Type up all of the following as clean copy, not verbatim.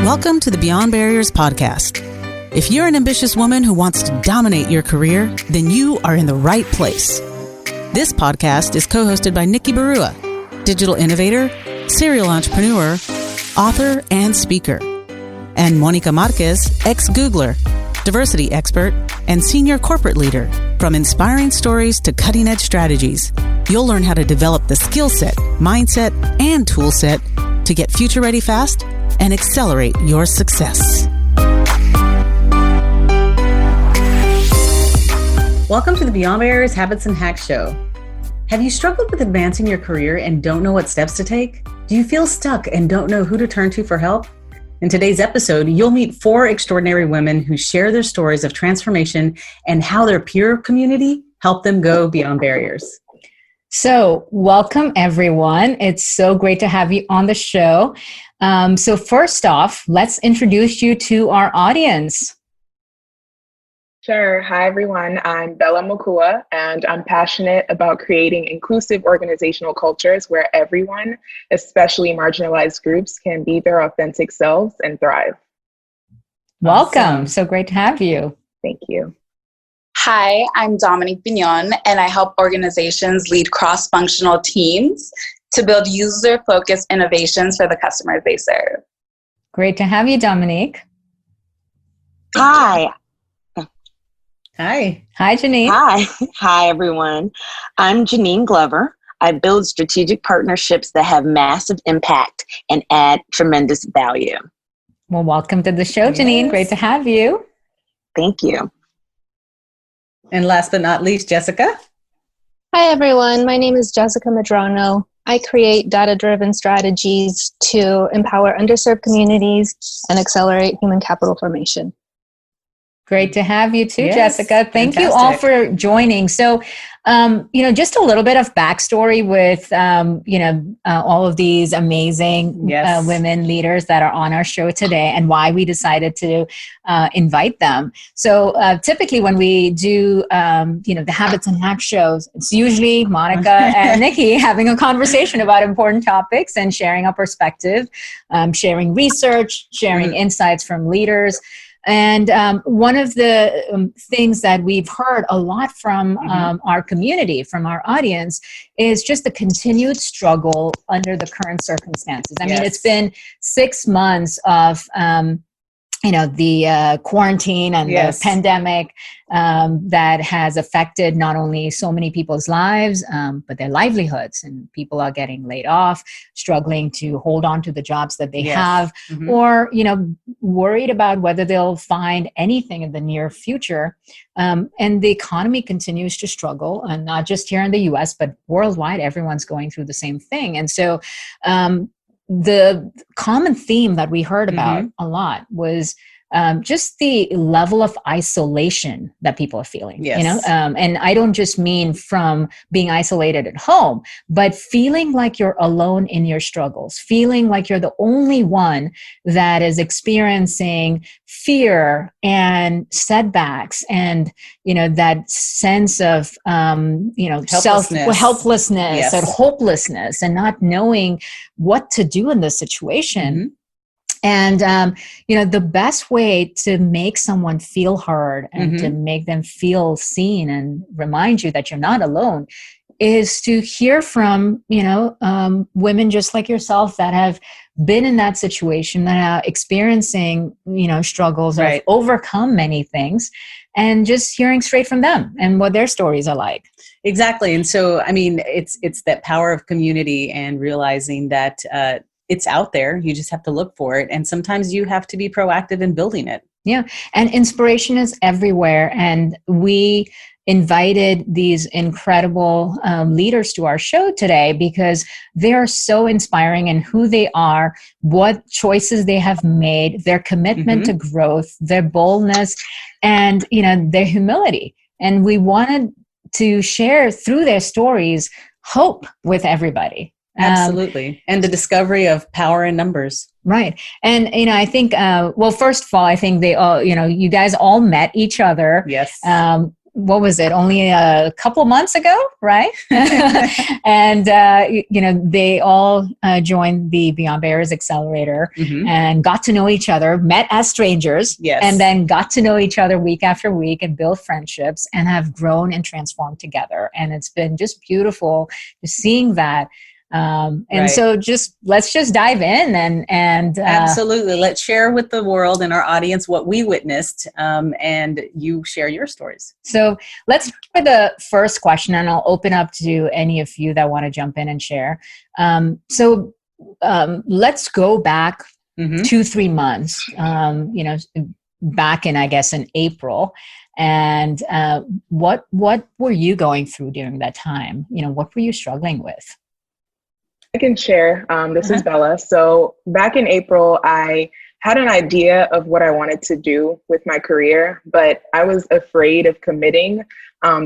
Welcome to the Beyond Barriers podcast. If you're an ambitious woman who wants to dominate your career, then you are in the right place. This podcast is co-hosted by Nikki Barua, digital innovator, serial entrepreneur, author, and speaker, and Monica Marquez, ex-Googler, diversity expert, and senior corporate leader. From inspiring stories to cutting-edge strategies, you'll learn how to develop the skill set, mindset, and tool set to get future-ready fast and accelerate your success. Welcome to the Beyond Barriers Habits and Hacks Show. Have you struggled with advancing your career and don't know what steps to take? Do you feel stuck and don't know who to turn to for help? In today's episode, you'll meet 4 extraordinary women who share their stories of transformation and how their peer community helped them go beyond barriers. So welcome, everyone. It's so great to have you on the show. So first off, let's introduce you to our audience. Sure. Hi, everyone. I'm Bella Mokua, and I'm passionate about creating inclusive organizational cultures where everyone, especially marginalized groups, can be their authentic selves and thrive. Welcome. Awesome. So great to have you. Thank you. Hi, I'm Dominique Piñon, and I help organizations lead cross-functional teams to build user-focused innovations for the customers they serve. Great to have you, Dominique. Hi. Hi. Hi, Jenean. Hi, everyone. I'm Jenean Glover. I build strategic partnerships that have massive impact and add tremendous value. Well, welcome to the show, Jenean. Yes. Great to have you. Thank you. And last but not least, Jessica. Hi, everyone. My name is Jessica Medrano. I create data-driven strategies to empower underserved communities and accelerate human capital formation. Great to have you too, Yes, Jessica. Thank you all for joining. So, just a little bit of backstory with, all of these amazing women leaders that are on our show today and why we decided to invite them. So typically when we do, the Habits and Hacks shows, it's usually Monica and Nikki having a conversation about important topics and sharing our perspective, sharing research, sharing insights from leaders. And one of the things that we've heard a lot from our community, from our audience, is just the continued struggle under the current circumstances. I mean, it's been 6 months of, the quarantine and the pandemic that has affected not only so many people's lives, but their livelihoods. And people are getting laid off, struggling to hold on to the jobs that they have, or, worried about whether they'll find anything in the near future. And the economy continues to struggle, and not just here in the US, but worldwide, everyone's going through the same thing. And so, the common theme that we heard about a lot was just the level of isolation that people are feeling, and I don't just mean from being isolated at home, but feeling like you're alone in your struggles, feeling like you're the only one that is experiencing fear and setbacks and, that sense of, helplessness and hopelessness and not knowing what to do in this situation. And, the best way to make someone feel heard and to make them feel seen and remind you that you're not alone is to hear from, women just like yourself that have been in that situation, that are experiencing, struggles, have overcome many things, and just hearing straight from them and what their stories are like. Exactly. And so, I mean, it's that power of community and realizing that, it's out there. You just have to look for it. And sometimes you have to be proactive in building it. Yeah. And inspiration is everywhere. And we invited these incredible leaders to our show today because they're so inspiring in who they are, what choices they have made, their commitment to growth, their boldness, and, their humility. And we wanted to share through their stories hope with everybody. Absolutely. And the discovery of power in numbers. Right. And, I think, first of all, I think they all, you guys all met each other. Yes. what was it? Only a couple months ago, right? And, they all joined the Beyond Barriers Accelerator and got to know each other, met as strangers, and then got to know each other week after week and built friendships and have grown and transformed together. And it's been just beautiful seeing that. So let's just dive in and absolutely. Let's share with the world and our audience what we witnessed, and you share your stories. So let's start with the first question, and I'll open up to any of you that want to jump in and share. Let's go back 2-3 months, back in, I guess, in April. And what were you going through during that time? What were you struggling with? I can share. This is Bella. So back in April, I had an idea of what I wanted to do with my career, but I was afraid of committing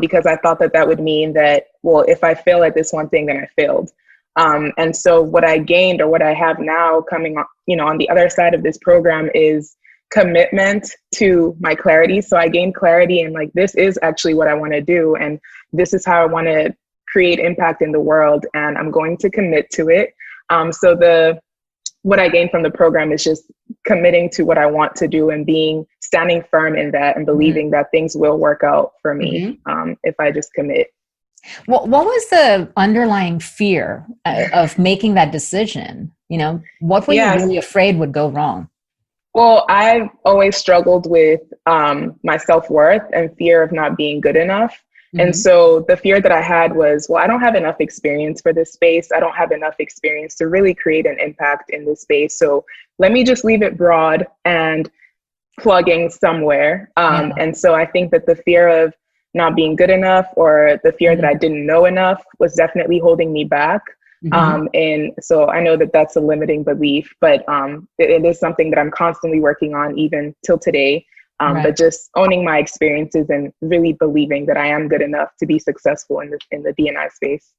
because I thought that would mean that, well, if I fail at this one thing, then I failed. And so what I gained, or what I have now coming on the other side of this program, is commitment to my clarity. So I gained clarity and this is actually what I want to do. And this is how I want to create impact in the world, and I'm going to commit to it. So what I gained from the program is just committing to what I want to do and standing firm in that and believing that things will work out for me if I just commit. What was the underlying fear of making that decision? What were you really afraid would go wrong? Well, I've always struggled with my self-worth and fear of not being good enough. And so the fear that I had was, well, I don't have enough experience for this space. I don't have enough experience to really create an impact in this space. So let me just leave it broad and plugging somewhere. And so I think that the fear of not being good enough, or the fear that I didn't know enough, was definitely holding me back. And so I know that that's a limiting belief, but it is something that I'm constantly working on even till today. But just owning my experiences and really believing that I am good enough to be successful in the D&I space.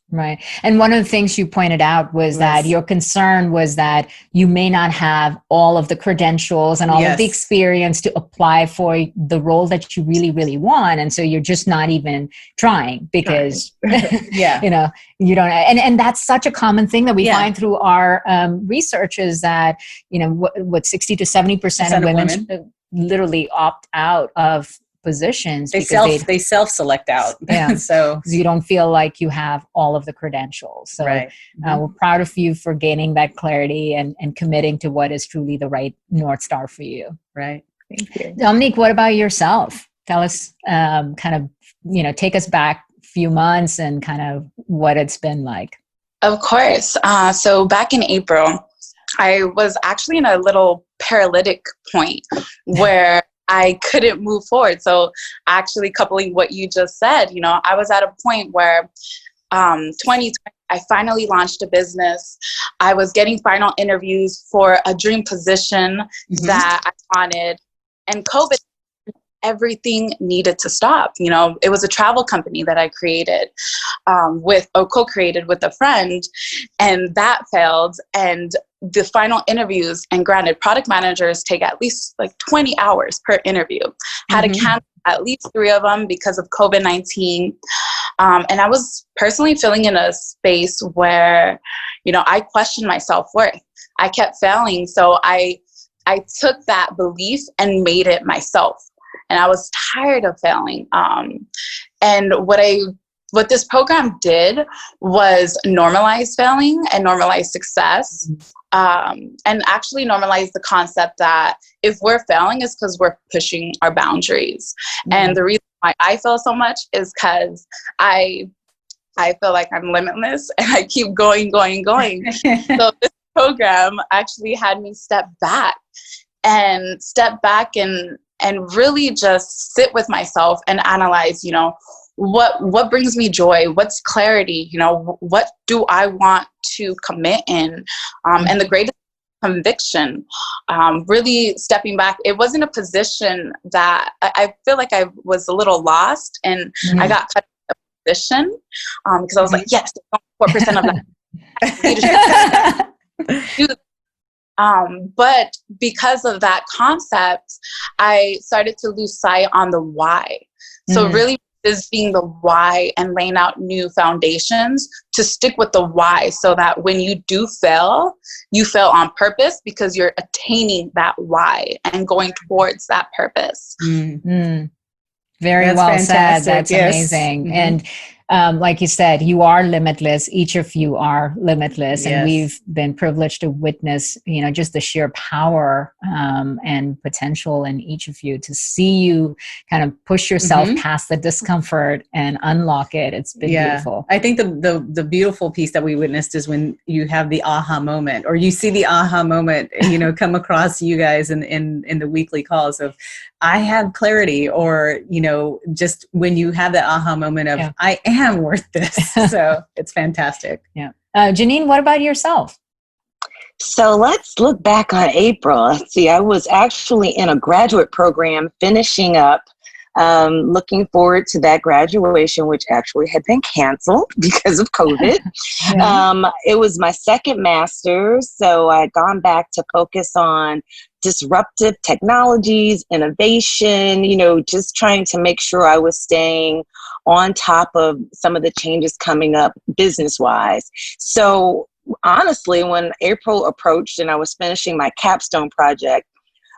Right. And one of the things you pointed out was that your concern was that you may not have all of the credentials and all of the experience to apply for the role that you really, really want. And so you're just not even trying because, you don't. And that's such a common thing that we find through our research, is that, what 60 to 70% of women literally opt out of positions. They self-select out. So you don't feel like you have all of the credentials. So we're proud of you for gaining that clarity and committing to what is truly the right North Star for you. Right. Thank you. Dominique, what about yourself? Tell us, take us back a few months and kind of what it's been like. Of course. So back in April, I was actually in a little paralytic point where I couldn't move forward. So actually coupling what you just said, I was at a point where 2020, I finally launched a business. I was getting final interviews for a dream position that I wanted. And COVID, everything needed to stop. It was a travel company that I created co-created with a friend, and that failed. And the final interviews, and granted, product managers take at least 20 hours per interview. Had to cancel at least 3 of them because of COVID-19. And I was personally feeling in a space where, I questioned my self-worth. I kept failing. So I took that belief and made it myself. And I was tired of failing. And what this program did was normalize failing and normalize success, and actually normalize the concept that if we're failing, it's because we're pushing our boundaries. And the reason why I fail so much is because I feel like I'm limitless and I keep going. So this program actually had me step back and really just sit with myself and analyze, what brings me joy? What's clarity? What do I want to commit in? And the greatest conviction, really stepping back. It wasn't a position that I feel like I was a little lost, and I got cut in a position because I was like, yes, 4% of that. But because of that concept, I started to lose sight on the why. So really just being the why and laying out new foundations to stick with the why, so that when you do fail, you fail on purpose because you're attaining that why and going towards that purpose. Very That's well fantastic. said. That's amazing. And like you said, you are limitless. Each of you are limitless. And we've been privileged to witness, just the sheer power and potential in each of you, to see you kind of push yourself past the discomfort and unlock it. It's been beautiful. I think the beautiful piece that we witnessed is when you have the aha moment, or you see the aha moment, come across you guys in the weekly calls of, I have clarity, or, just when you have that aha moment of, I am worth this. So it's fantastic. Yeah. Jenean, what about yourself? So let's look back on April. Let's see, I was actually in a graduate program finishing up, looking forward to that graduation, which actually had been canceled because of COVID. It was my second master's, so I had gone back to focus on disruptive technologies, innovation, just trying to make sure I was staying on top of some of the changes coming up business-wise. So honestly, when April approached and I was finishing my capstone project,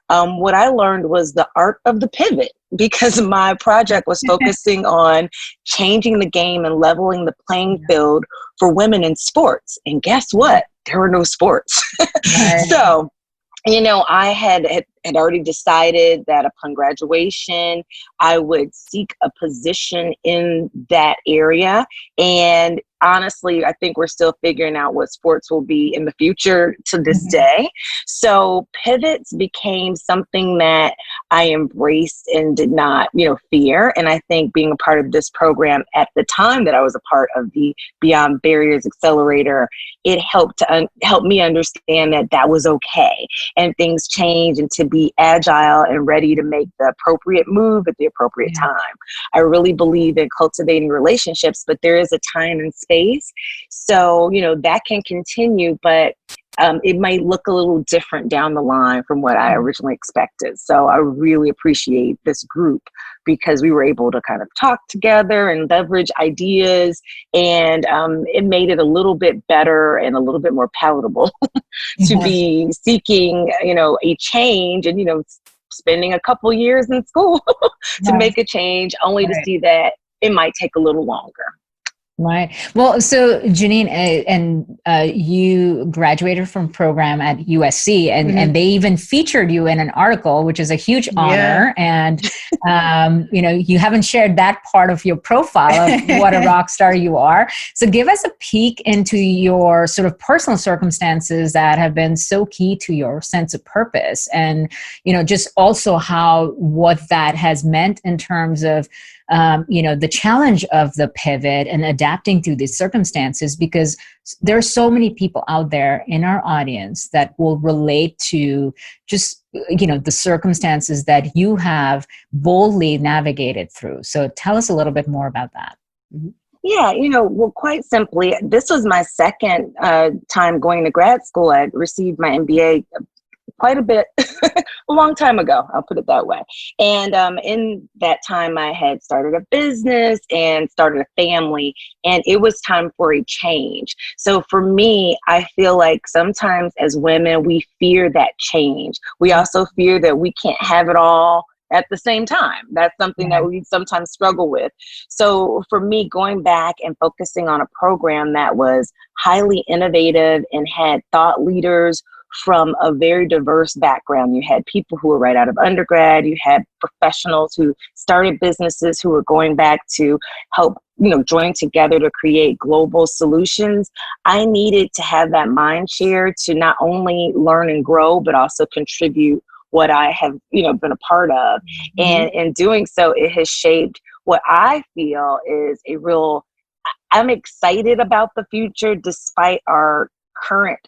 what I learned was the art of the pivot, because my project was focusing on changing the game and leveling the playing field for women in sports. And guess what? There were no sports. So, I had already decided that upon graduation, I would seek a position in that area. And honestly, I think we're still figuring out what sports will be in the future to this day. So pivots became something that I embraced and did not, fear. And I think being a part of this program at the time that I was a part of the Beyond Barriers Accelerator, it helped to help me understand that that was okay. And things change, and to be agile and ready to make the appropriate move at the appropriate time. I really believe in cultivating relationships, but there is a time and space. So, that can continue, but it might look a little different down the line from what I originally expected. So I really appreciate this group, because we were able to kind of talk together and leverage ideas, and it made it a little bit better and a little bit more palatable to be seeking, a change, and, spending a couple years in school to make a change, only to see that it might take a little longer. Right. Well, so Jenean, and you graduated from program at USC, and they even featured you in an article, which is a huge honor. And, you haven't shared that part of your profile of what a rock star you are. So give us a peek into your sort of personal circumstances that have been so key to your sense of purpose, and, just also what that has meant in terms of, the challenge of the pivot and adapting to these circumstances, because there are so many people out there in our audience that will relate to just, the circumstances that you have boldly navigated through. So tell us a little bit more about that. Yeah, well, quite simply, this was my second time going to grad school. I received my MBA quite a bit, a long time ago, I'll put it that way. And in that time, I had started a business and started a family, and it was time for a change. So for me, I feel like sometimes as women, we fear that change. We also fear that we can't have it all at the same time. That's something that we sometimes struggle with. So for me, going back and focusing on a program that was highly innovative and had thought leaders from a very diverse background. You had people who were right out of undergrad. You had professionals who started businesses who were going back to help, join together to create global solutions. I needed to have that mind share to not only learn and grow, but also contribute what I have, been a part of. And in doing so, it has shaped what I feel is I'm excited about the future despite our current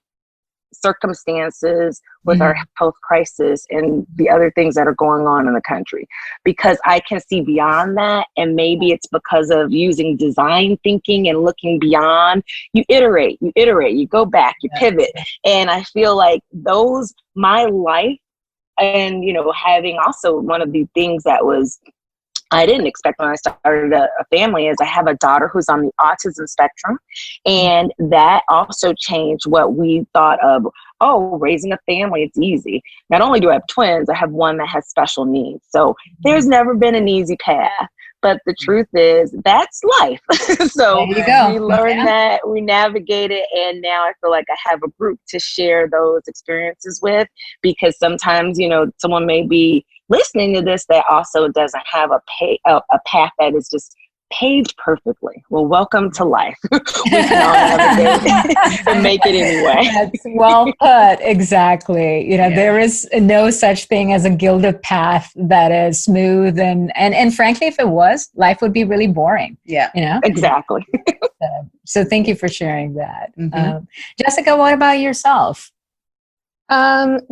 circumstances with our health crisis and the other things that are going on in the country, because I can see beyond that. And maybe it's because of using design thinking and looking beyond. You iterate, you go back, you pivot. And I feel like my life, and having also one of the things that was I didn't expect when I started a family is I have a daughter who's on the autism spectrum. And that also changed what we thought of, oh, raising a family, it's easy. Not only do I have twins, I have one that has special needs. So there's never been an easy path. But the truth is, that's life. So we learned that, we navigate it, and now I feel like I have a group to share those experiences with, because sometimes, you know, someone may be listening to this that also doesn't have a path that is just paved perfectly. Well, welcome to life. We can all navigate and make it anyway. That's well put. Exactly. You know, there is no such thing as a gilded path that is smooth, and frankly, if it was, life would be really boring. Yeah. You know? Exactly. So thank you for sharing that. Jessica, what about yourself?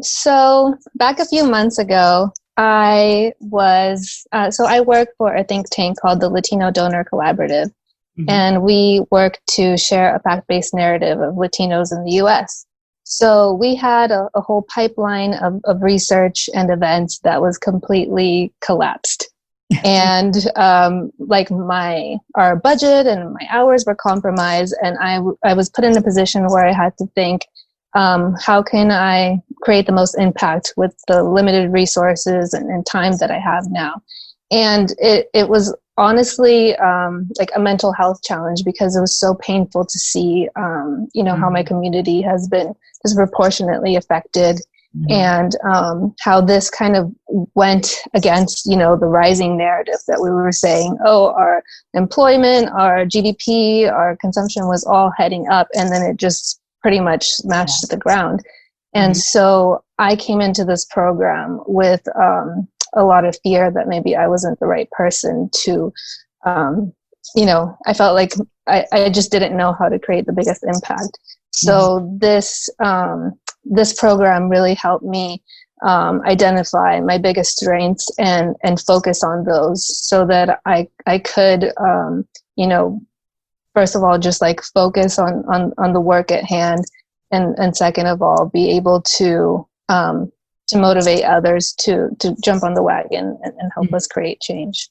So back a few months ago, I was, so I work for a think tank called the Latino Donor Collaborative, and we work to share a fact-based narrative of Latinos in the U.S. So we had a whole pipeline of research and events that was completely collapsed. And like our budget and my hours were compromised, and I was put in a position where I had to think, how can I create the most impact with the limited resources and time that I have now? And it was honestly like a mental health challenge, because it was so painful to see, you know, how my community has been disproportionately affected, and how this kind of went against, you know, the rising narrative that we were saying, oh, our employment, our GDP, our consumption was all heading up, and then it just pretty much smashed to the ground. And so I came into this program with a lot of fear that maybe I wasn't the right person to, you know, I felt like I just didn't know how to create the biggest impact. So this program really helped me identify my biggest strengths and focus on those, so that I could, you know, first of all, just like focus on the work at hand, and second of all, be able to motivate others to jump on the wagon and help us create change.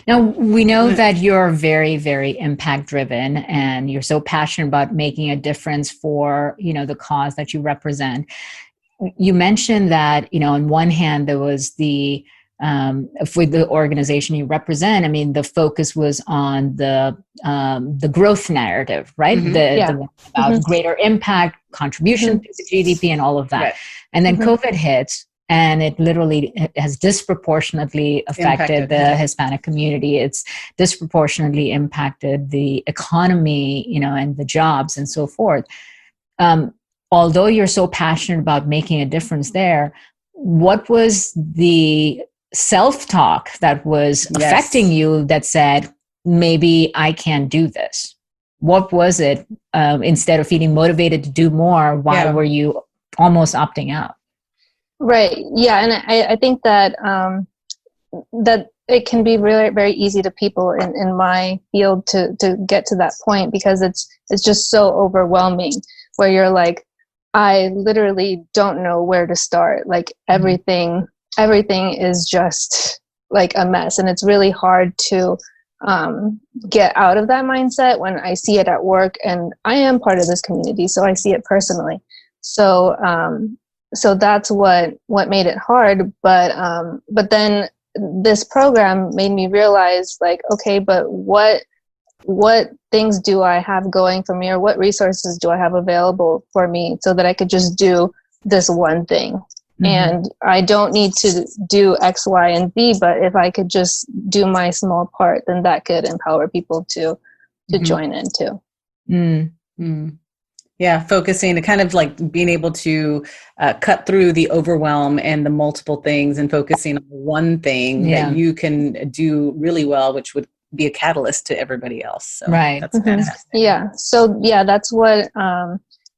Now, we know that you're very, very impact driven, and you're so passionate about making a difference for, you know, the cause that you represent. You mentioned that, you know, on one hand, there was the for the organization you represent, I mean, the focus was on the growth narrative, right? The one about greater impact, contribution to the GDP, and all of that. Right. And then COVID hits, and it literally has disproportionately affected the Hispanic community. It's disproportionately impacted the economy, you know, and the jobs and so forth. Although you're so passionate about making a difference there, what was the self-talk that was affecting you that said, maybe I can't do this? What was it? Instead of feeling motivated to do more, why were you almost opting out? Right. Yeah. And I think that that it can be really very easy to people in my field to get to that point, because it's just so overwhelming, where you're like, I literally don't know where to start. Like everything is just like a mess, and it's really hard to get out of that mindset when I see it at work, and I am part of this community, so I see it personally. So so that's what made it hard. But then this program made me realize, like, okay, but what things do I have going for me, or what resources do I have available for me, so that I could just do this one thing? And I don't need to do X, Y, and Z, but if I could just do my small part, then that could empower people to join in too. Yeah, focusing, to kind of like being able to cut through the overwhelm and the multiple things, and focusing on one thing that you can do really well, which would be a catalyst to everybody else. So that's fantastic. Yeah. So that's what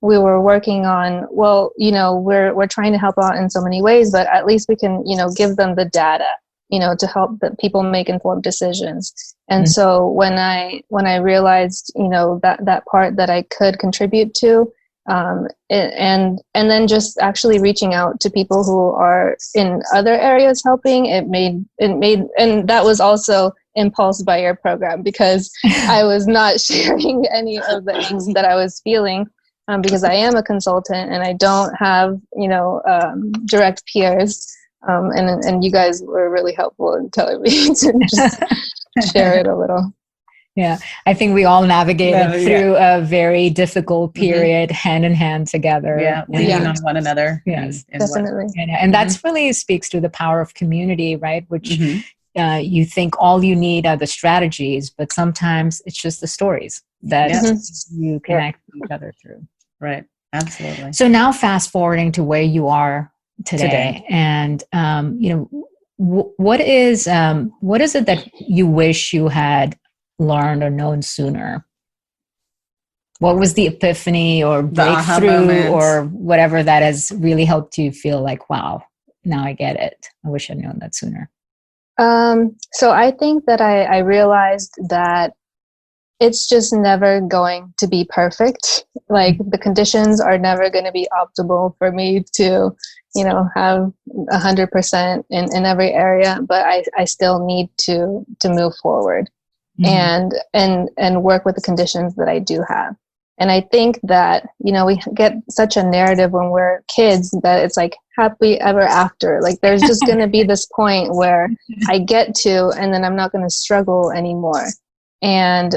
we were working on. Well, you know, we're trying to help out in so many ways, but at least we can, you know, give them the data, you know, to help the people make informed decisions. And so when I realized, you know, that part that I could contribute to, And then just actually reaching out to people who are in other areas helping, it made, and that was also impulsed by your program, because I was not sharing any of the angst that I was feeling, because I am a consultant and I don't have, direct peers. And you guys were really helpful in telling me to just share it a little. Yeah, I think we all navigated through a very difficult period, hand in hand together. Yeah, leaning on one another. Yes, definitely. And that's really speaks to the power of community, right? Which you think all you need are the strategies, but sometimes it's just the stories that you connect each other through. Right, absolutely. So now fast forwarding to where you are today. And, what is it that you wish you had learned or known sooner? What was the epiphany or breakthrough or whatever that has really helped you feel like, wow, now I get it. I wish I'd known that sooner. So I think that I realized that it's just never going to be perfect. Like the conditions are never going to be optimal for me to, have 100% in every area, but I still need to move forward. And work with the conditions that I do have. And I think that, we get such a narrative when we're kids that it's like happy ever after. Like there's just going to be this point where I get to, and then I'm not going to struggle anymore. And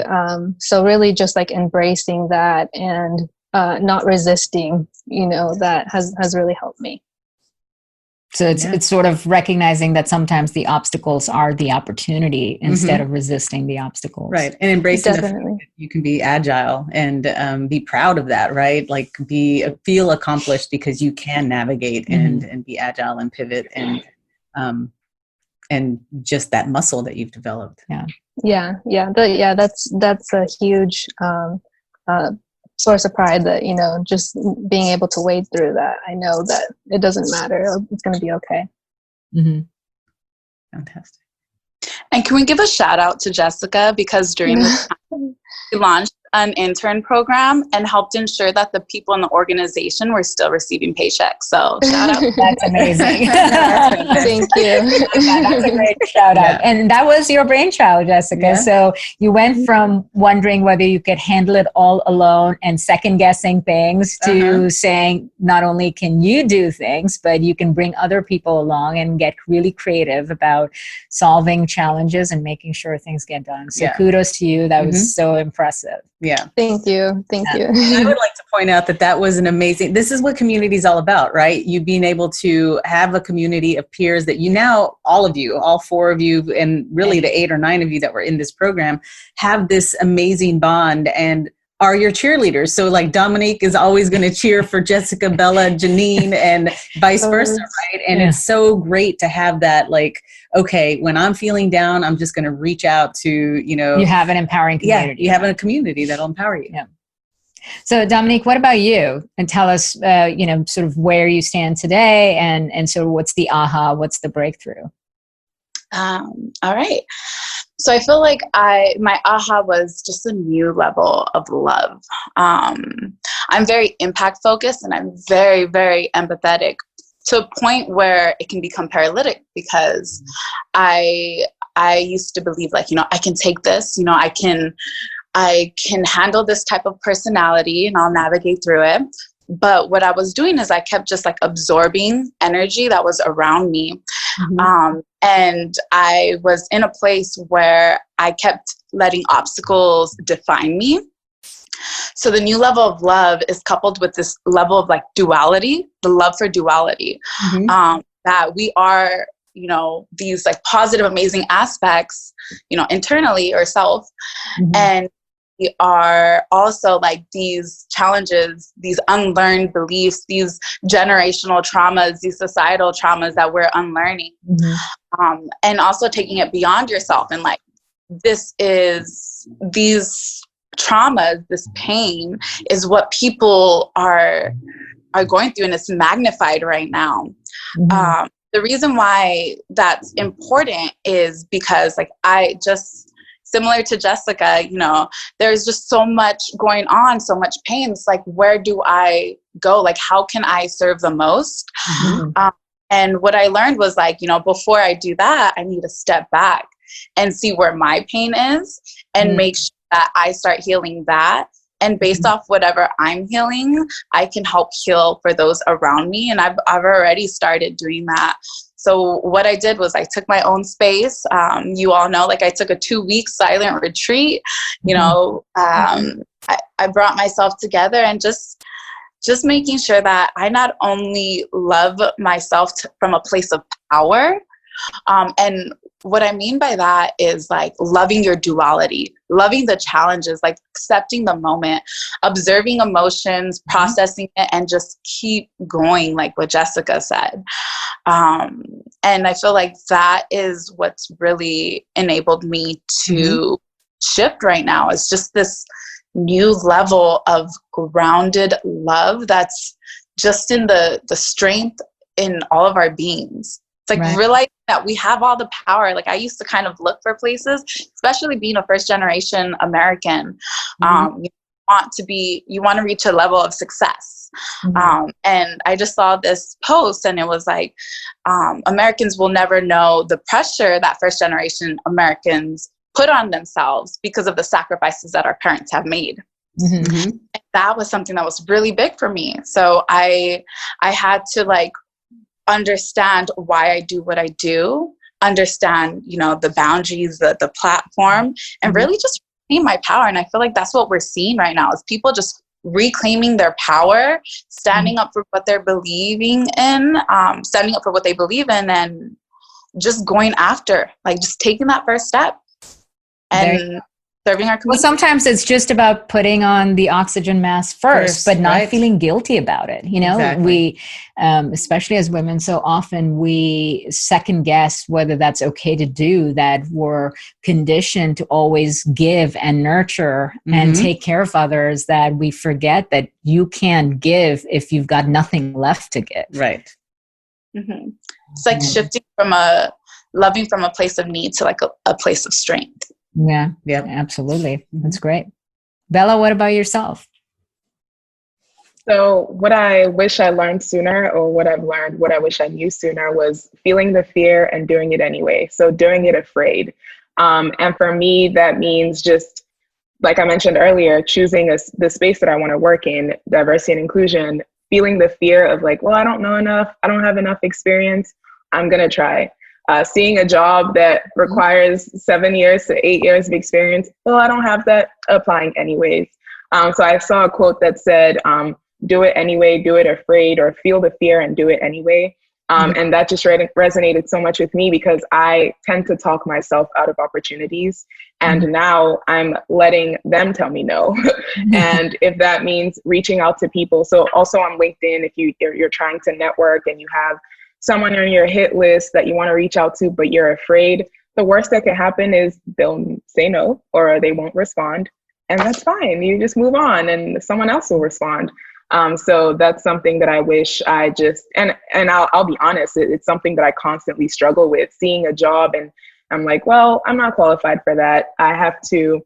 so really just like embracing that and not resisting, that has really helped me. So it's sort of recognizing that sometimes the obstacles are the opportunity instead of resisting the obstacles. Right. And embracing the fact that you can be agile and be proud of that, right? Like feel accomplished because you can navigate and be agile and pivot and just that muscle that you've developed. Yeah. That's a huge source of pride that, just being able to wade through that. I know that it doesn't matter. It's going to be okay. Fantastic. And can we give a shout out to Jessica, because during the time she launched an intern program and helped ensure that the people in the organization were still receiving paychecks. So shout out. That's amazing. Thank you. That's a great shout out. And that was your brainchild, Jessica. Yeah. So you went from wondering whether you could handle it all alone and second guessing things to saying not only can you do things, but you can bring other people along and get really creative about solving challenges and making sure things get done. So kudos to you. That was so impressive. Yeah. Thank you. I would like to point out that was an amazing, this is what community is all about, right? You being able to have a community of peers that all four of you, and really the 8 or 9 of you that were in this program, have this amazing bond and are your cheerleaders. So like Dominique is always going to cheer for Jessica, Bella, Jenean, and vice versa, right? And it's so great to have that, like, okay, when I'm feeling down, I'm just going to reach out to, You have an empowering community. Yeah, you have a community that'll empower you. Yeah. So Dominique, what about you? And tell us, sort of where you stand today and sort of what's the aha, what's the breakthrough? All right. So I feel like my aha was just a new level of love. I'm very impact focused and I'm very, very empathetic to a point where it can become paralytic, because I used to believe like, I can take this, I can handle this type of personality and I'll navigate through it. But what I was doing is I kept just like absorbing energy that was around me. And I was in a place where I kept letting obstacles define me. So the new level of love is coupled with this level of like duality, the love for duality, that we are, these like positive, amazing aspects, internally or self. And we are also like these challenges, these unlearned beliefs, these generational traumas, these societal traumas that we're unlearning. And also taking it beyond yourself. And like, these traumas, this pain is what people are going through, and it's magnified right now. The reason why that's important is because like I just similar to Jessica, you know, there's just so much going on, so much pain. It's like, where do I go? Like, how can I serve the most? And what I learned was like, you know, before I do that, I need to step back and see where my pain is and make sure that I start healing that. And based off whatever I'm healing, I can help heal for those around me. And I've already started doing that. So what I did was I took my own space. You all know, like I took a 2-week silent retreat, you know, I brought myself together and just making sure that I not only love myself from a place of power, and what I mean by that is like loving your duality, loving the challenges, like accepting the moment, observing emotions, processing it, and just keep going, like what Jessica said. And I feel like that is what's really enabled me to shift right now. It's just this new level of grounded love that's just in the strength in all of our beings. It's like realizing that we have all the power. Like I used to kind of look for places, especially being a first generation American. You want to reach a level of success. And I just saw this post and it was like, Americans will never know the pressure that first generation Americans put on themselves because of the sacrifices that our parents have made. And that was something that was really big for me. So I had to like understand why I do what I do, understand, you know, the boundaries, the platform, and really just reclaim my power. And I feel like that's what we're seeing right now is people just reclaiming their power, standing up for what they're believing in, standing up for what they believe in, and just going after, like just taking that first step and serving our community. Well, sometimes it's just about putting on the oxygen mask first, but not feeling guilty about it. You know, we, especially as women, so often we second guess whether that's okay to do, that we're conditioned to always give and nurture and take care of others, that we forget that you can't give if you've got nothing left to give. Right. It's like shifting from loving from a place of need to like a place of strength. Yeah, absolutely. That's great. Bella, what about yourself? So what I wish I learned sooner, or what I've learned, what I wish I knew sooner, was feeling the fear and doing it anyway. So doing it afraid. And for me, that means just, like I mentioned earlier, choosing the space that I want to work in, diversity and inclusion, feeling the fear of like, well, I don't know enough. I don't have enough experience. I'm going to try. Seeing a job that requires 7 years to 8 years of experience, well, I don't have that, applying anyways. So I saw a quote that said, do it anyway, do it afraid, or feel the fear and do it anyway. And that just resonated so much with me because I tend to talk myself out of opportunities. And now I'm letting them tell me no. And if that means reaching out to people. So also on LinkedIn, if you're trying to network and you have someone on your hit list that you want to reach out to, but you're afraid, the worst that could happen is they'll say no, or they won't respond. And that's fine. You just move on and someone else will respond. So that's something that I wish I just, and I'll be honest, it's something that I constantly struggle with, seeing a job and I'm like, well, I'm not qualified for that. I have to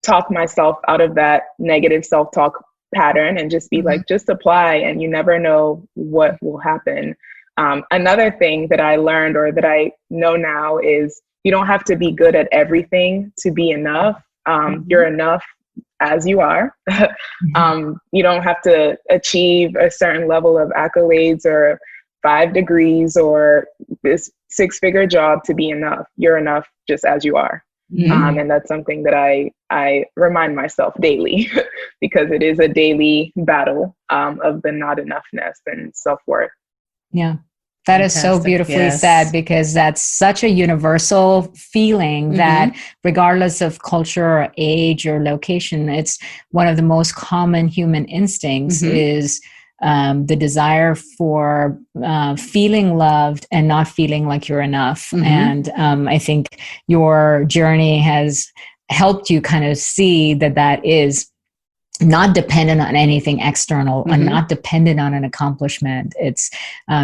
talk myself out of that negative self-talk pattern and just be like, just apply and you never know what will happen. Another thing that I learned, or that I know now, is you don't have to be good at everything to be enough. You're enough as you are. You don't have to achieve a certain level of accolades or 5 degrees or this 6-figure job to be enough. You're enough just as you are. And that's something that I remind myself daily because it is a daily battle of the not enoughness and self-worth. Yeah. That is so beautifully said, because that's such a universal feeling that regardless of culture or age or location, it's one of the most common human instincts is the desire for feeling loved and not feeling like you're enough. And I think your journey has helped you kind of see that is not dependent on anything external and not dependent on an accomplishment. It's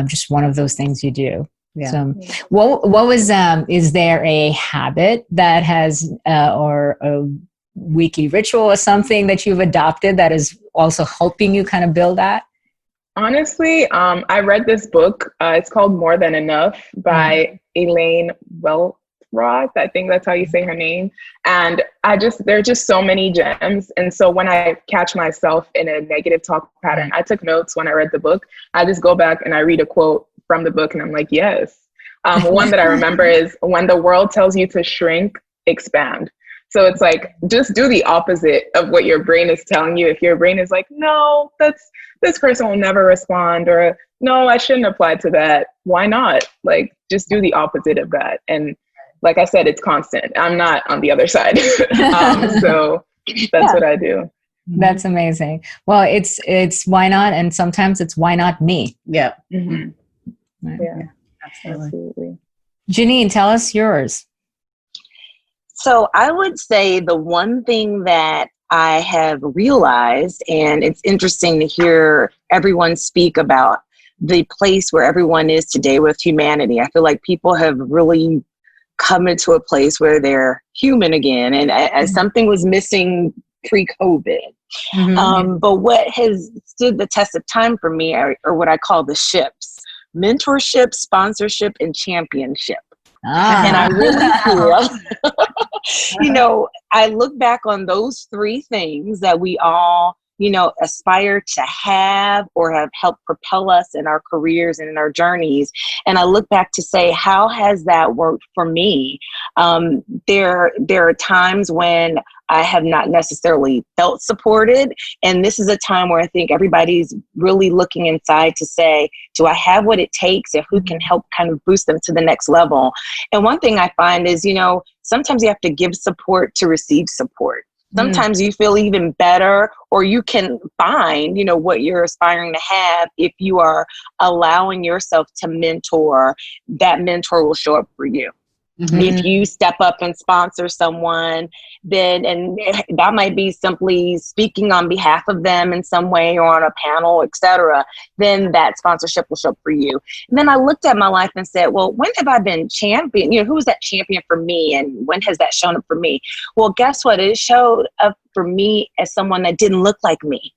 just one of those things you do. Yeah. So what was, is there a habit that has, or a weekly ritual or something that you've adopted that is also helping you kind of build that? Honestly, I read this book. It's called More Than Enough by Elaine Welteroth. I think that's how you say her name. And there are just so many gems. And so when I catch myself in a negative talk pattern, I took notes when I read the book. I just go back and I read a quote from the book and I'm like, yes. One that I remember is, when the world tells you to shrink, expand. So it's like, just do the opposite of what your brain is telling you. If your brain is like, no, this person will never respond, or no, I shouldn't apply to that. Why not? Like, just do the opposite of that. And like I said, it's constant. I'm not on the other side. So that's what I do. That's amazing. Well, it's why not? And sometimes it's why not me? Yeah. Mm-hmm. Right. Yeah, absolutely. Jenean, tell us yours. So I would say the one thing that I have realized, and it's interesting to hear everyone speak about the place where everyone is today with humanity. I feel like people have really come into a place where they're human again, and as something was missing pre-COVID. But what has stood the test of time for me are what I call the ships: mentorship, sponsorship, and championship. And I really feel, I look back on those three things that we all, aspire to have or have helped propel us in our careers and in our journeys. And I look back to say, how has that worked for me? There are times when I have not necessarily felt supported. And this is a time where I think everybody's really looking inside to say, do I have what it takes, and who can help kind of boost them to the next level? And one thing I find is, sometimes you have to give support to receive support. Sometimes you feel even better, or you can find, what you're aspiring to have if you are allowing yourself to mentor. That mentor will show up for you. If you step up and sponsor someone, and that might be simply speaking on behalf of them in some way or on a panel, etc., then that sponsorship will show up for you. And then I looked at my life and said, well, when have I been champion? Who was that champion for me? And when has that shown up for me? Well, guess what? It showed up for me as someone that didn't look like me.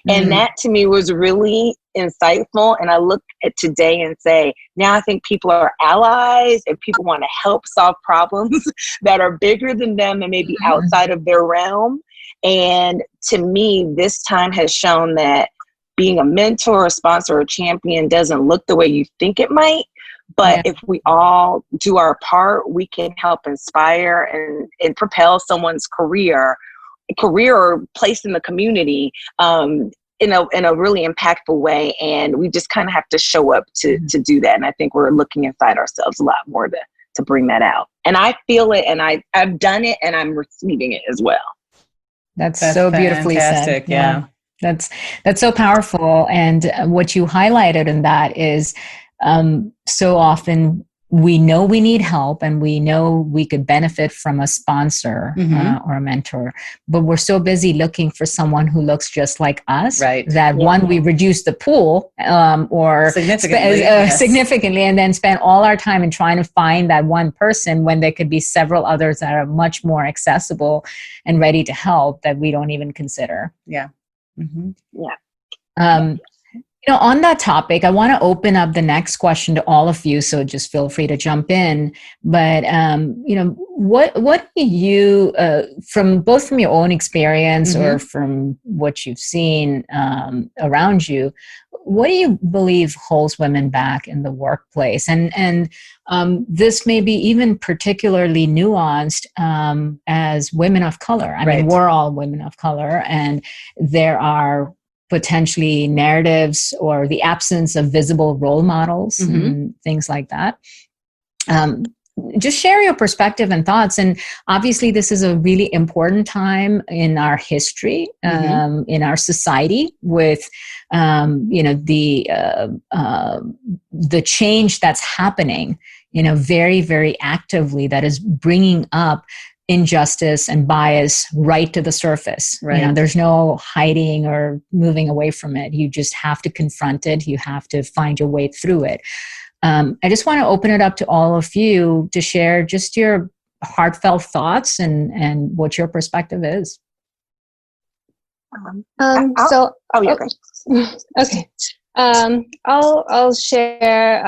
And that to me was really insightful. And I look at today and say, now I think people are allies and people want to help solve problems that are bigger than them and maybe outside of their realm. And to me, this time has shown that being a mentor, a sponsor, or a champion doesn't look the way you think it might. But if we all do our part, we can help inspire and propel someone's career or place in the community in a really impactful way. And we just kind of have to show up to do that. And I think we're looking inside ourselves a lot more to bring that out. And I feel it, and I've done it, and I'm receiving it as well. That's so beautifully said. Yeah. That's so powerful. And what you highlighted in that is so often we know we need help, and we know we could benefit from a sponsor or a mentor, but we're so busy looking for someone who looks just like us, that one, we reduce the pool or significantly, and then spend all our time in trying to find that one person when there could be several others that are much more accessible and ready to help that we don't even consider. On that topic, I want to open up the next question to all of you, so just feel free to jump in. But, what do you, from your own experience or from what you've seen around you, what do you believe holds women back in the workplace? And this may be even particularly nuanced as women of color. I mean, we're all women of color, and there are potentially narratives or the absence of visible role models and things like that. Just share your perspective and thoughts. And obviously this is a really important time in our history, in our society, with the change that's happening, very, very actively, that is bringing up injustice and bias right to the surface. There's no hiding or moving away from it. You just have to confront it. You have to find your way through it. I just want to open it up to all of you to share just your heartfelt thoughts and what your perspective is. Okay. I'll share.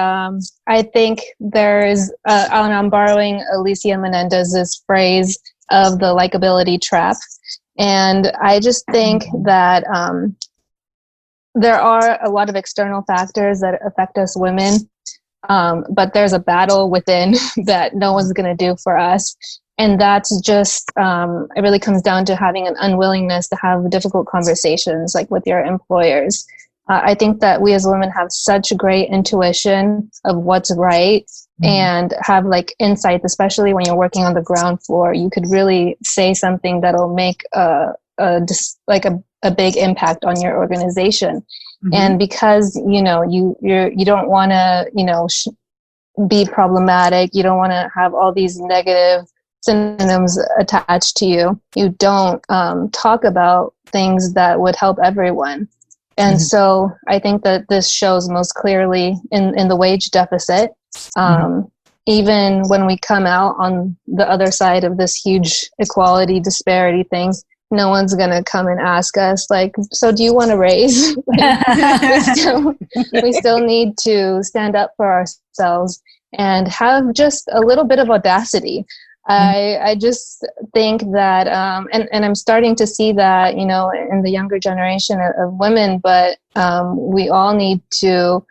I think there's, and I'm borrowing Alicia Menendez's phrase of the likability trap. And I just think that there are a lot of external factors that affect us women, but there's a battle within that no one's going to do for us. And that's just, it really comes down to having an unwillingness to have difficult conversations, like with your employers. I think that we as women have such great intuition of what's right and have like insights, especially when you're working on the ground floor. You could really say something that'll make a big impact on your organization. And because, you don't want to, be problematic. You don't want to have all these negative synonyms attached to you. You don't talk about things that would help everyone. And so I think that this shows most clearly in the wage deficit. Even when we come out on the other side of this huge equality disparity thing, no one's going to come and ask us, like, so do you want to raise? we still need to stand up for ourselves and have just a little bit of audacity. I just think that, and I'm starting to see that, in the younger generation of women, but we all need to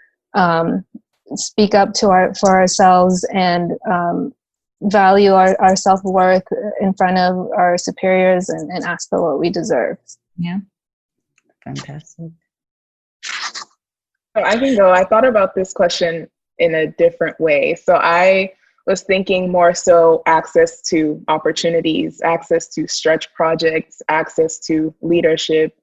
speak up for ourselves and value our self-worth in front of our superiors and ask for what we deserve. Yeah. Fantastic. I can go. I thought about this question in a different way. So I was thinking more so access to opportunities, access to stretch projects, access to leadership,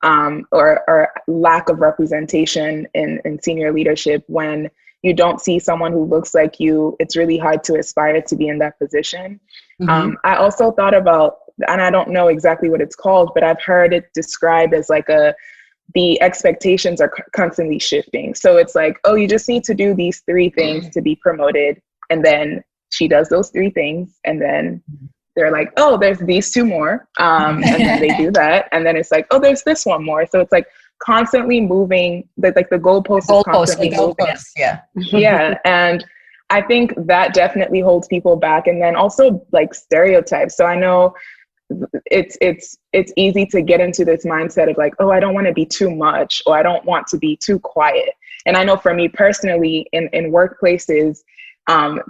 or lack of representation in senior leadership. When you don't see someone who looks like you, it's really hard to aspire to be in that position. I also thought about, and I don't know exactly what it's called, but I've heard it described as like the expectations are constantly shifting. So it's like, oh, you just need to do these 3 things to be promoted. And then she does those 3 things. And then they're like, oh, there's these 2 more. And then they do that. And then it's like, oh, there's this 1 more. So it's like constantly moving, like the goalpost is constantly moving. Yeah. And I think that definitely holds people back. And then also like stereotypes. So I know it's easy to get into this mindset of like, oh, I don't want to be too much, or I don't want to be too quiet. And I know for me personally in workplaces,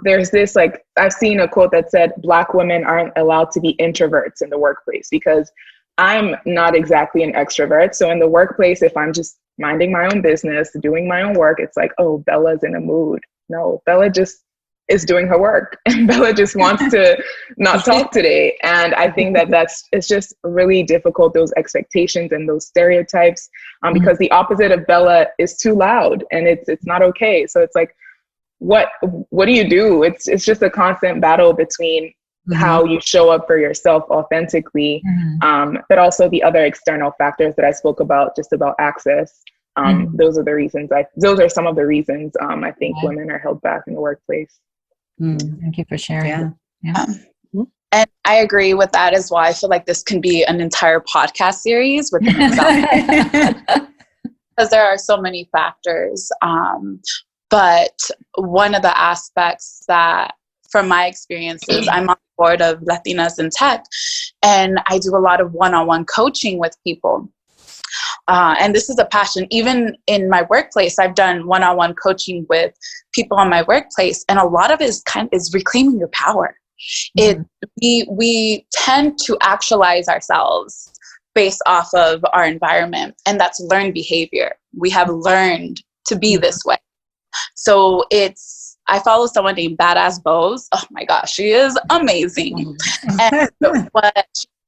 there's this, like, I've seen a quote that said, Black women aren't allowed to be introverts in the workplace, because I'm not exactly an extrovert. So in the workplace, if I'm just minding my own business, doing my own work, it's like, oh, Bella's in a mood. No, Bella just is doing her work, and Bella just wants to not talk today. And I think that it's just really difficult, those expectations and those stereotypes, because the opposite of Bella is too loud, and it's not okay. So it's like, what do you do? It's just a constant battle between how you show up for yourself authentically, but also the other external factors that I spoke about, just about access. Those are some of the reasons I think women are held back in the workplace. Thank you for sharing. And I agree with that as well. I feel like this can be an entire podcast series within itself, because there are so many factors. But one of the aspects that, from my experiences, I'm on the board of Latinas in Tech, and I do a lot of one-on-one coaching with people. And this is a passion. Even in my workplace, I've done one-on-one coaching with people on my workplace, and a lot of it is reclaiming your power. We tend to actualize ourselves based off of our environment, and that's learned behavior. We have learned to be this way. So I follow someone named Badass Bose. Oh my gosh, she is amazing. And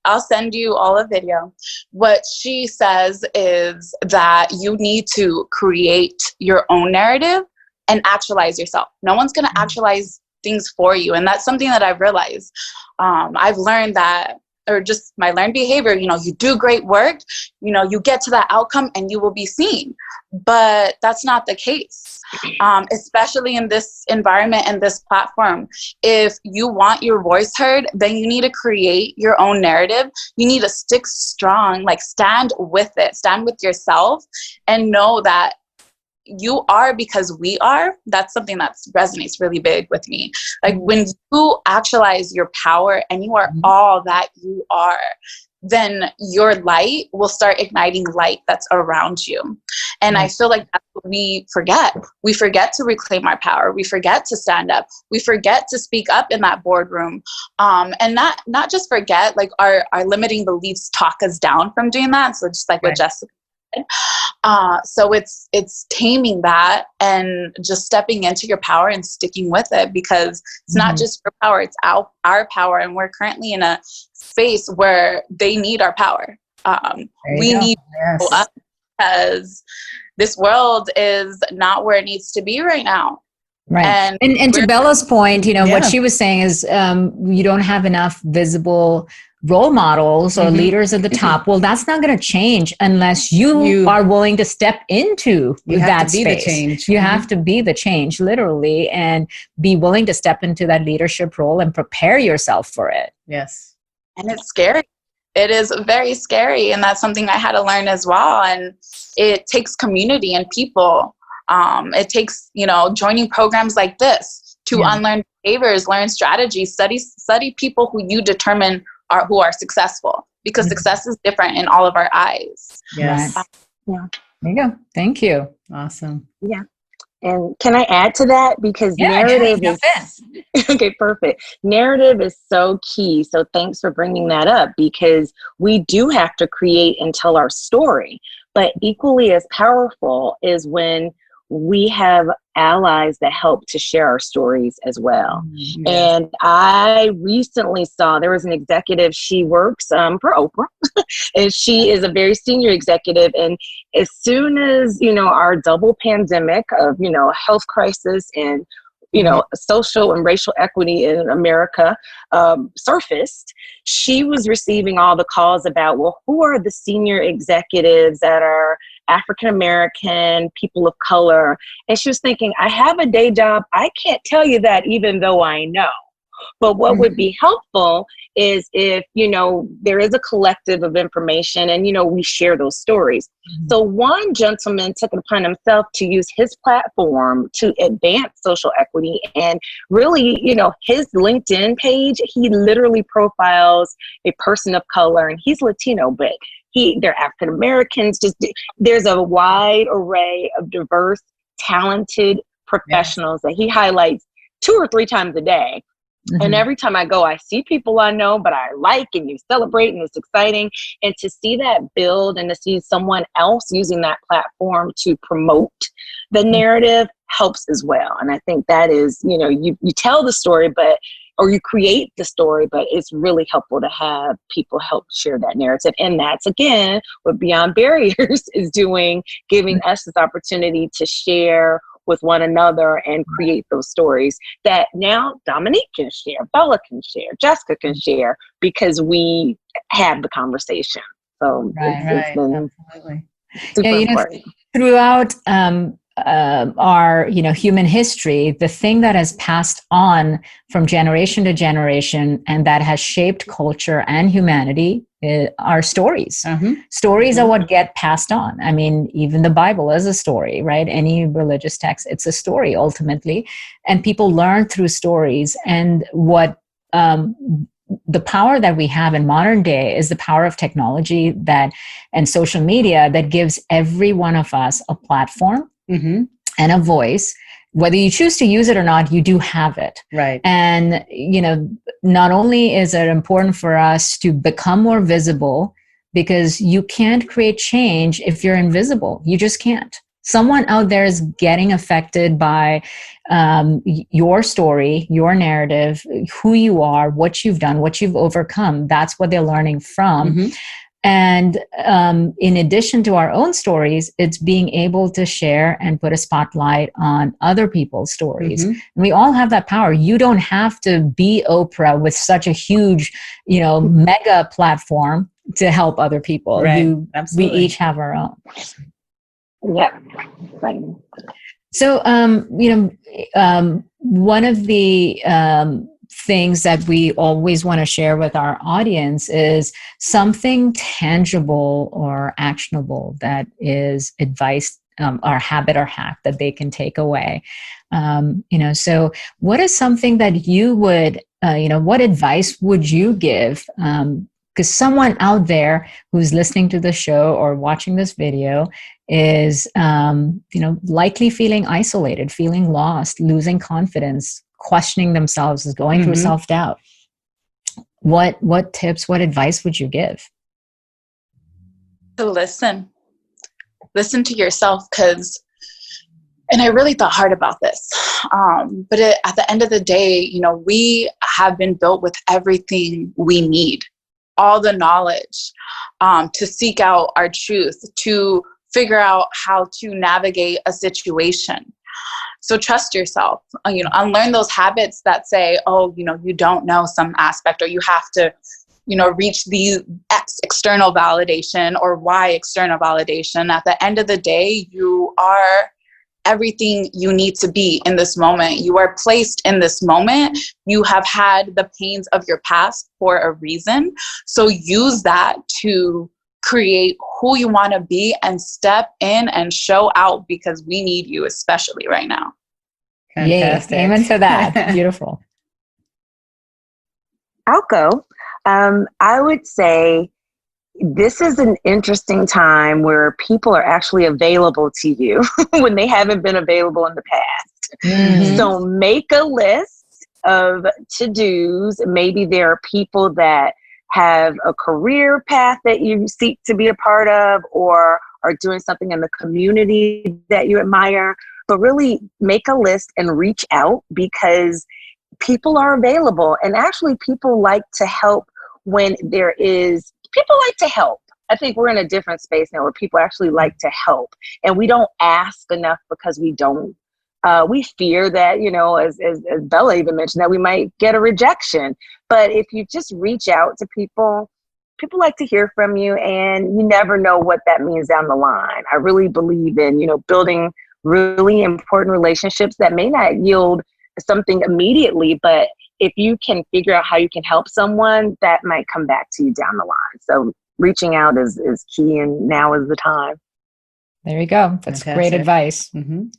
I'll send you all a video. What she says is that you need to create your own narrative and actualize yourself. No one's going to actualize things for you. And that's something that I've realized. I've learned that or just my learned behavior, you do great work, you get to that outcome and you will be seen. But that's not the case, especially in this environment and this platform. If you want your voice heard, then you need to create your own narrative. You need to stick strong, like stand with it, stand with yourself, and know that you are because we are. That's something that resonates really big with me. Like when you actualize your power and you are all that you are, then your light will start igniting light that's around you. And I feel like that's what we forget. We forget to reclaim our power. We forget to stand up. We forget to speak up in that boardroom. And not just forget, like our limiting beliefs talk us down from doing that. So just like what Jessica said. So it's taming that and just stepping into your power and sticking with it, because it's not just your power, it's our power. And we're currently in a space where they need our power. We need us, because this world is not where it needs to be right now. Right. And to Bella's point, what she was saying is you don't have enough visible role models or leaders at the top. Well, that's not going to change unless you are willing to step into that space. You have to be the change, literally, and be willing to step into that leadership role and prepare yourself for it. Yes. And it's scary. It is very scary. And that's something I had to learn as well. And it takes community and people. It takes, joining programs like this to unlearn behaviors, learn strategies, study people who you determine who are successful, because success is different in all of our eyes. Yes. Yeah. There you go. Thank you. Awesome. Yeah. And can I add to that? Because narrative is okay, perfect. Narrative is so key. So thanks for bringing that up, because we do have to create and tell our story. But equally as powerful is when we have allies that help to share our stories as well. Yes. And I recently saw there was an executive, she works for Oprah, and she is a very senior executive. And as soon as, our double pandemic of, health crisis and, social and racial equity in America surfaced, she was receiving all the calls about, well, who are the senior executives that are African-American, people of color? And she was thinking, I have a day job. I can't tell you that, even though I know. But what would be helpful is if, there is a collective of information and, we share those stories. So one gentleman took it upon himself to use his platform to advance social equity, and really, his LinkedIn page, he literally profiles a person of color, and he's Latino, but they're African Americans. There's a wide array of diverse, talented professionals that he highlights 2 or 3 times a day. And every time I go, I see people I know, but I like, and you celebrate, and it's exciting. And to see that build and to see someone else using that platform to promote the narrative helps as well. And I think that is, you tell the story, or you create the story, but it's really helpful to have people help share that narrative. And that's, again, what Beyond Barriers is doing, giving us this opportunity to share with one another and create those stories that now Dominique can share, Bella can share, Jessica can share, because we have the conversation. So it's been super important. Throughout our human history, the thing that has passed on from generation to generation and that has shaped culture and humanity are stories. Stories are what get passed on. I mean, even the Bible is a story, right? Any religious text, it's a story ultimately, and people learn through stories. And what the power that we have in modern day is the power of technology and social media that gives every one of us a platform and a voice. Whether you choose to use it or not, you do have it. Right. And, not only is it important for us to become more visible, because you can't create change if you're invisible. You just can't. Someone out there is getting affected by your story, your narrative, who you are, what you've done, what you've overcome. That's what they're learning from. And in addition to our own stories, it's being able to share and put a spotlight on other people's stories. And we all have that power. You don't have to be Oprah with such a huge, mega platform to help other people. Right. We each have our own. Yeah. Right. So, one of the things that we always want to share with our audience is something tangible or actionable that is advice or habit or hack that they can take away. So what is something that you would, what advice would you give? Because someone out there who's listening to the show or watching this video is, likely feeling isolated, feeling lost, losing confidence, questioning themselves, is going through self-doubt. What tips, what advice would you give? To listen to yourself, and I really thought hard about this. But at the end of the day, we have been built with everything we need, all the knowledge, to seek out our truth, to figure out how to navigate a situation. So trust yourself, unlearn those habits that say, you don't know some aspect, or you have to, reach the X external validation or Y external validation. At the end of the day, you are everything you need to be in this moment. You are placed in this moment. You have had the pains of your past for a reason. So use that to create who you want to be and step in and show out, because we need you, especially right now. Fantastic. Yay. Amen to that. Beautiful. I'll go. I would say this is an interesting time where people are actually available to you when they haven't been available in the past. So make a list of to-dos. Maybe there are people that have a career path that you seek to be a part of, or are doing something in the community that you admire. But really make a list and reach out, because people are available. And actually people like to help when people like to help. I think we're in a different space now where people actually like to help, and we don't ask enough because we don't. We fear that, as Bella even mentioned, that we might get a rejection. But if you just reach out to people like to hear from you, and you never know what that means down the line. I really believe in, building really important relationships that may not yield something immediately, but if you can figure out how you can help someone, that might come back to you down the line. So reaching out is key, and now is the time. There you go. That's great advice. I'm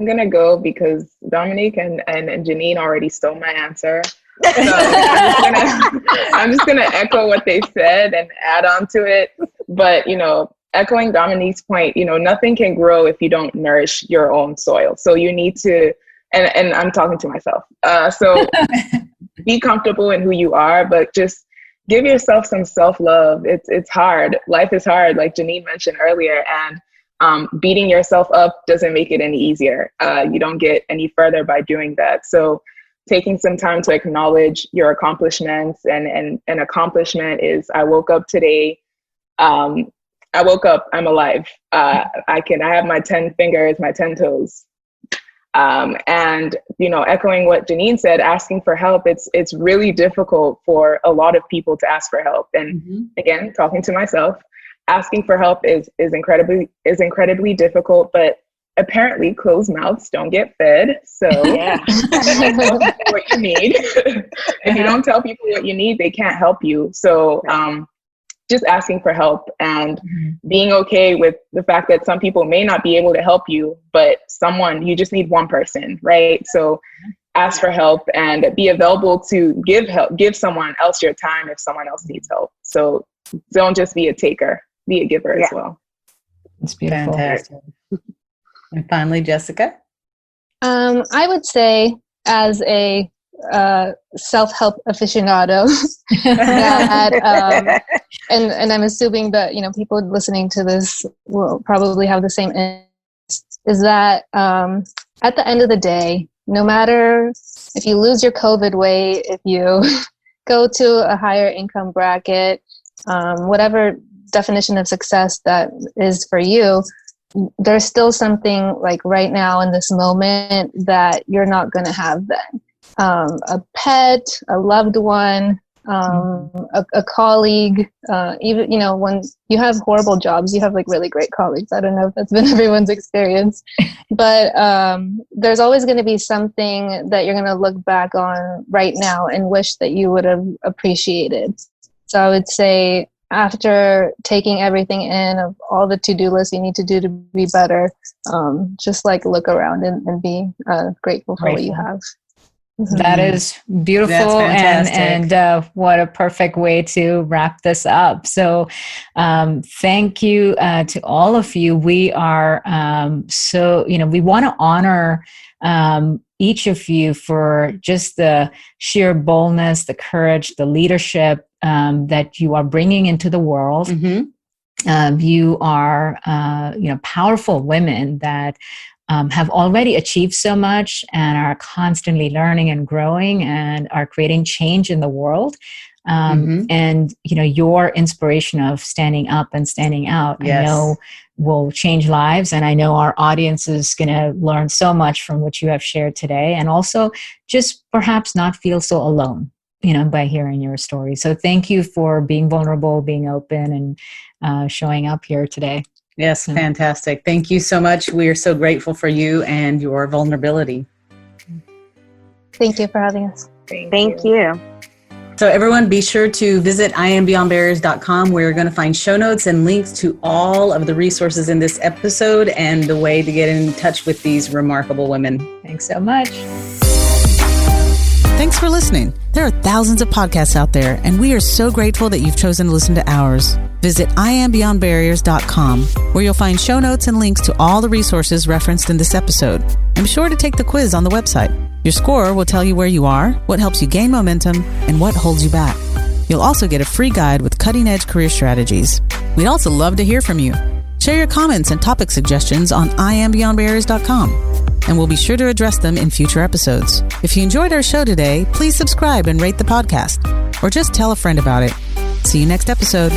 going to go because Dominique and Jenean already stole my answer. So I'm just gonna echo what they said and add on to it. But, echoing Dominique's point, nothing can grow if you don't nourish your own soil. So you need to, and I'm talking to myself. So be comfortable in who you are, but just give yourself some self-love. It's hard. Life is hard, like Jenean mentioned earlier. And beating yourself up doesn't make it any easier. You don't get any further by doing that. So taking some time to acknowledge your accomplishments, and an accomplishment is, I woke up today. I woke up, I'm alive. I have my 10 fingers, my 10 toes. And, echoing what Jenean said, asking for help, it's really difficult for a lot of people to ask for help. And again, talking to myself, asking for help is incredibly difficult, but apparently closed mouths don't get fed. So yeah. Tell people what you need. If you don't tell people what you need, they can't help you. So just asking for help and being okay with the fact that some people may not be able to help you, but you just need one person, right? So ask for help and be available to give someone else your time if someone else needs help. So don't just be a taker, be a giver as well. It's beautiful. Fantastic. And finally, Jessica? I would say, as a self-help aficionado, that, and I'm assuming that, people listening to this will probably have the same, is that at the end of the day, no matter if you lose your COVID weight, if you go to a higher income bracket, whatever definition of success that is for you, there's still something like right now in this moment that you're not going to have then. A pet, a loved one, a colleague, even, you know, when you have horrible jobs, you have like really great colleagues. I don't know if that's been everyone's experience, but there's always going to be something that you're going to look back on right now and wish that you would have appreciated. So I would say, after taking everything in of all the to-do lists you need to do to be better, just like look around and be grateful for what you have. That is beautiful, and what a perfect way to wrap this up. So thank you to all of you. We are we want to honor each of you for just the sheer boldness, the courage, the leadership that you are bringing into the world. You are powerful women that have already achieved so much and are constantly learning and growing and are creating change in the world. And, you know, your inspiration of standing up and standing out, I know will change lives. And I know our audience is going to learn so much from what you have shared today, and also just perhaps not feel so alone, you know, by hearing your story. So thank you for being vulnerable, being open, and showing up here today. Yes, fantastic. Thank you so much. We are so grateful for you and your vulnerability. Thank you for having us. Thank you. So everyone, be sure to visit IamBeyondBarriers.com, where you're going to find show notes and links to all of the resources in this episode and the way to get in touch with these remarkable women. Thanks so much. Thanks for listening. There are thousands of podcasts out there, and we are so grateful that you've chosen to listen to ours. Visit IamBeyondBarriers.com, where you'll find show notes and links to all the resources referenced in this episode. And be sure to take the quiz on the website. Your score will tell you where you are, what helps you gain momentum, and what holds you back. You'll also get a free guide with cutting-edge career strategies. We'd also love to hear from you. Share your comments and topic suggestions on IamBeyondBarriers.com, and we'll be sure to address them in future episodes. If you enjoyed our show today, please subscribe and rate the podcast, or just tell a friend about it. See you next episode.